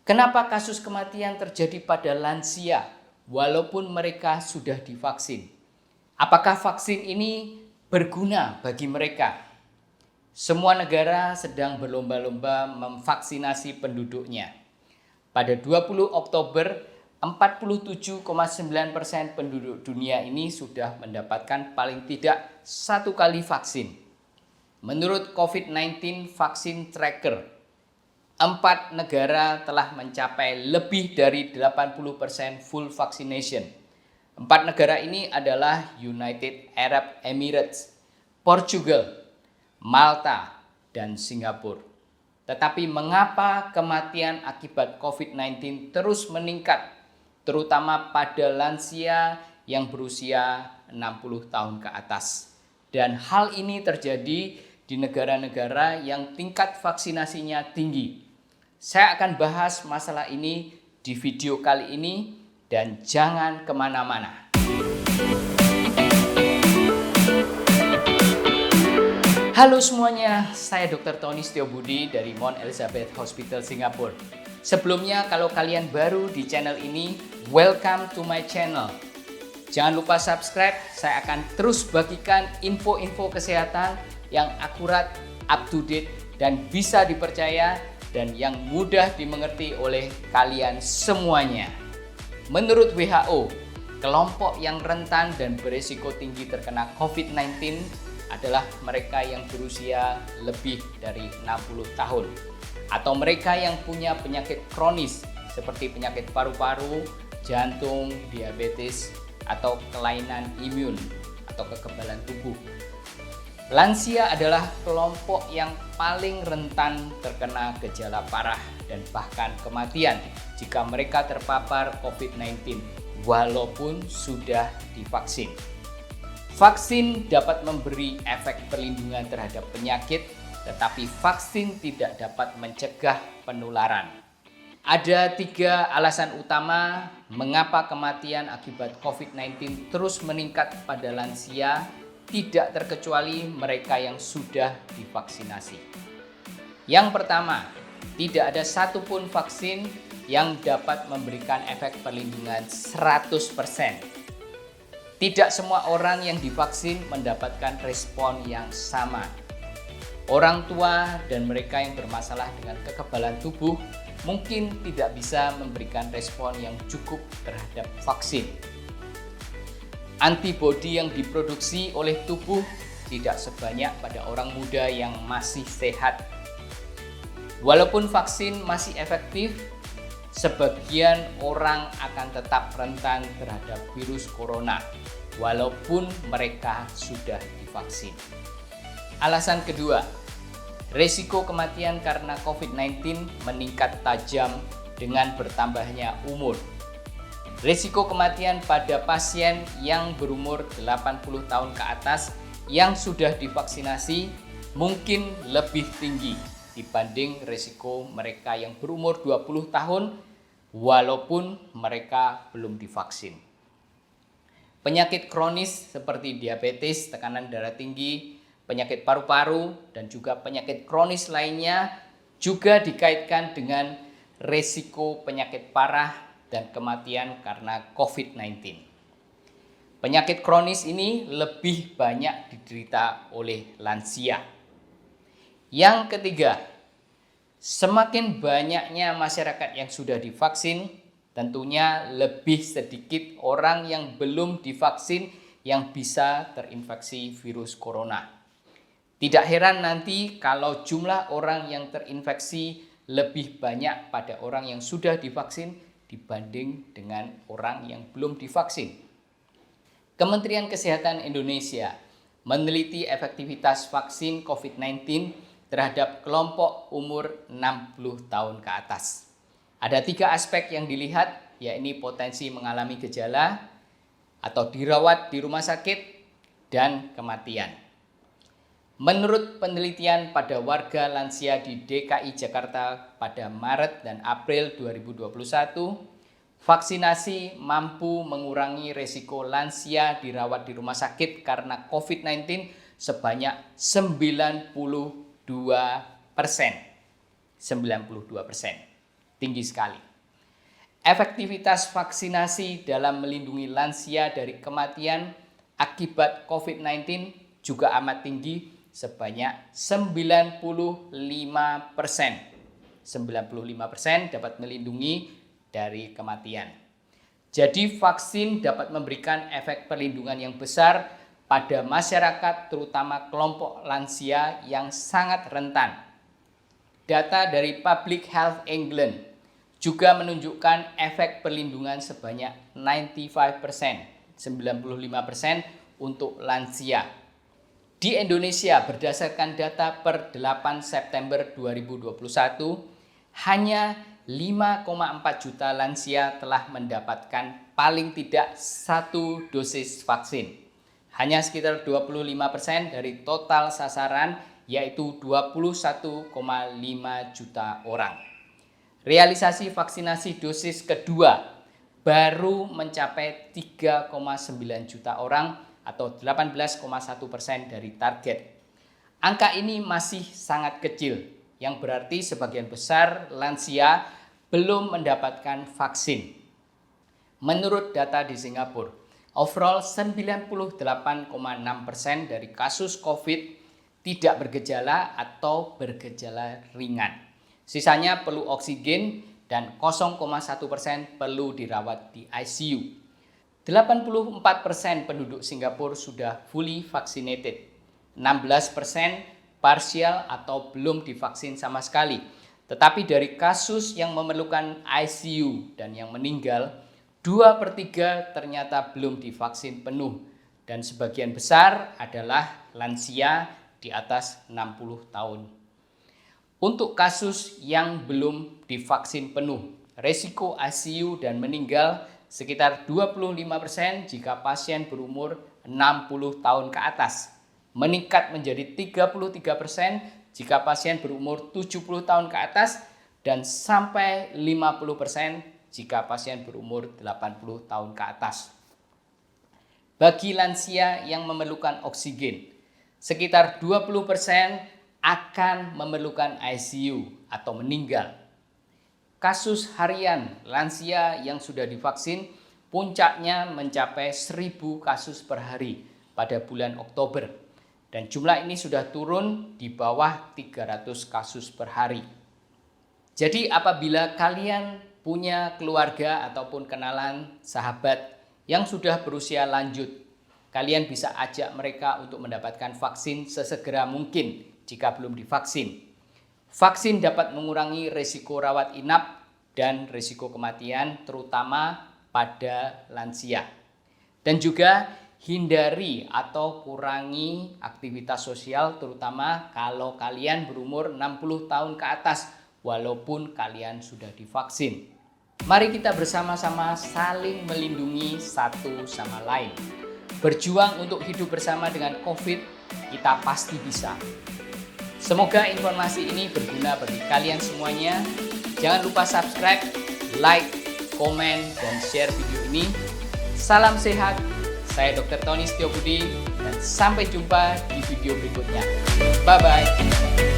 Kenapa kasus kematian terjadi pada lansia walaupun mereka sudah divaksin? Apakah vaksin ini berguna bagi mereka? Semua negara sedang berlomba-lomba memvaksinasi penduduknya. Pada 20 Oktober, 47,9% penduduk dunia ini sudah mendapatkan paling tidak satu kali vaksin. Menurut COVID-19 Vaksin Tracker, 4 negara telah mencapai lebih dari 80% full vaccination. 4 negara ini adalah United Arab Emirates, Portugal, Malta, dan Singapura. Tetapi mengapa kematian akibat COVID-19 terus meningkat, terutama pada lansia yang berusia 60 tahun ke atas? Dan hal ini terjadi di negara-negara yang tingkat vaksinasinya tinggi. Saya akan bahas masalah ini di video kali ini dan jangan kemana-mana. Halo semuanya, saya Dr. Tony Setiobudi dari Mount Elizabeth Hospital Singapura. Sebelumnya, kalau kalian baru di channel ini, welcome to my channel. Jangan lupa subscribe, saya akan terus bagikan info-info kesehatan yang akurat, up to date, dan bisa dipercaya, dan yang mudah dimengerti oleh kalian semuanya. Menurut WHO, kelompok yang rentan dan berisiko tinggi terkena COVID-19 adalah mereka yang berusia lebih dari 60 tahun atau mereka yang punya penyakit kronis seperti penyakit paru-paru, jantung, diabetes, atau kelainan imun atau kekebalan tubuh. Lansia adalah kelompok yang paling rentan terkena gejala parah dan bahkan kematian jika mereka terpapar COVID-19 walaupun sudah divaksin. Vaksin dapat memberi efek perlindungan terhadap penyakit, tetapi vaksin tidak dapat mencegah penularan. Ada 3 alasan utama mengapa kematian akibat COVID-19 terus meningkat pada lansia, tidak terkecuali mereka yang sudah divaksinasi. Yang pertama, tidak ada satupun vaksin yang dapat memberikan efek perlindungan 100%. Tidak semua orang yang divaksin mendapatkan respon yang sama. Orang tua dan mereka yang bermasalah dengan kekebalan tubuh mungkin tidak bisa memberikan respon yang cukup terhadap vaksin. Antibodi yang diproduksi oleh tubuh tidak sebanyak pada orang muda yang masih sehat. Walaupun vaksin masih efektif, sebagian orang akan tetap rentan terhadap virus corona walaupun mereka sudah divaksin. Alasan kedua, risiko kematian karena COVID-19 meningkat tajam dengan bertambahnya umur. Risiko kematian pada pasien yang berumur 80 tahun ke atas yang sudah divaksinasi mungkin lebih tinggi dibanding risiko mereka yang berumur 20 tahun walaupun mereka belum divaksin. Penyakit kronis seperti diabetes, tekanan darah tinggi, penyakit paru-paru, dan juga penyakit kronis lainnya juga dikaitkan dengan risiko penyakit parah dan kematian karena COVID-19. Penyakit kronis ini lebih banyak diderita oleh lansia. Yang ketiga, semakin banyaknya masyarakat yang sudah divaksin, tentunya lebih sedikit orang yang belum divaksin yang bisa terinfeksi virus corona. Tidak heran nanti kalau jumlah orang yang terinfeksi lebih banyak pada orang yang sudah divaksin dibanding dengan orang yang belum divaksin. Kementerian Kesehatan Indonesia meneliti efektivitas vaksin COVID-19 terhadap kelompok umur 60 tahun ke atas. Ada 3 aspek yang dilihat, yakni potensi mengalami gejala atau dirawat di rumah sakit dan kematian. Menurut penelitian pada warga lansia di DKI Jakarta pada Maret dan April 2021, vaksinasi mampu mengurangi risiko lansia dirawat di rumah sakit karena COVID-19 sebanyak 92%. tinggi sekali. Efektivitas vaksinasi dalam melindungi lansia dari kematian akibat COVID-19 juga amat tinggi sebanyak 95%. 95% dapat melindungi dari kematian. Jadi vaksin dapat memberikan efek perlindungan yang besar pada masyarakat, terutama kelompok lansia yang sangat rentan. Data dari Public Health England juga menunjukkan efek perlindungan sebanyak 95%, 95% untuk lansia. Di Indonesia berdasarkan data per 8 September 2021, hanya 5,4 juta lansia telah mendapatkan paling tidak 1 dosis vaksin. Hanya sekitar 25% dari total sasaran, yaitu 21,5 juta orang. Realisasi vaksinasi dosis kedua baru mencapai 3,9 juta orang atau 18,1% dari target. Angka ini masih sangat kecil, yang berarti sebagian besar lansia belum mendapatkan vaksin. Menurut data di Singapura, overall 98,6% dari kasus COVID tidak bergejala atau bergejala ringan. Sisanya perlu oksigen dan 0,1% perlu dirawat di ICU. 84% penduduk Singapura sudah fully vaccinated. 16% parsial atau belum divaksin sama sekali. Tetapi dari kasus yang memerlukan ICU dan yang meninggal, 2/3 ternyata belum divaksin penuh. Dan sebagian besar adalah lansia di atas 60 tahun. Untuk kasus yang belum divaksin penuh, resiko ICU dan meninggal sekitar 25% jika pasien berumur 60 tahun ke atas. Meningkat menjadi 33% jika pasien berumur 70 tahun ke atas dan sampai 50% jika pasien berumur 80 tahun ke atas. Bagi lansia yang memerlukan oksigen, sekitar 20% akan memerlukan ICU atau meninggal. Kasus harian lansia yang sudah divaksin puncaknya mencapai 1.000 kasus per hari pada bulan Oktober. Dan jumlah ini sudah turun di bawah 300 kasus per hari. Jadi apabila kalian punya keluarga ataupun kenalan sahabat yang sudah berusia lanjut, kalian bisa ajak mereka untuk mendapatkan vaksin sesegera mungkin jika belum divaksin. Vaksin dapat mengurangi risiko rawat inap dan risiko kematian terutama pada lansia. Dan juga hindari atau kurangi aktivitas sosial terutama kalau kalian berumur 60 tahun ke atas walaupun kalian sudah divaksin. Mari kita bersama-sama saling melindungi satu sama lain. Berjuang untuk hidup bersama dengan COVID, kita pasti bisa. Semoga informasi ini berguna bagi kalian semuanya. Jangan lupa subscribe, like, komen, dan share video ini. Salam sehat, saya Dr. Tony Setiobudi, dan sampai jumpa di video berikutnya. Bye-bye.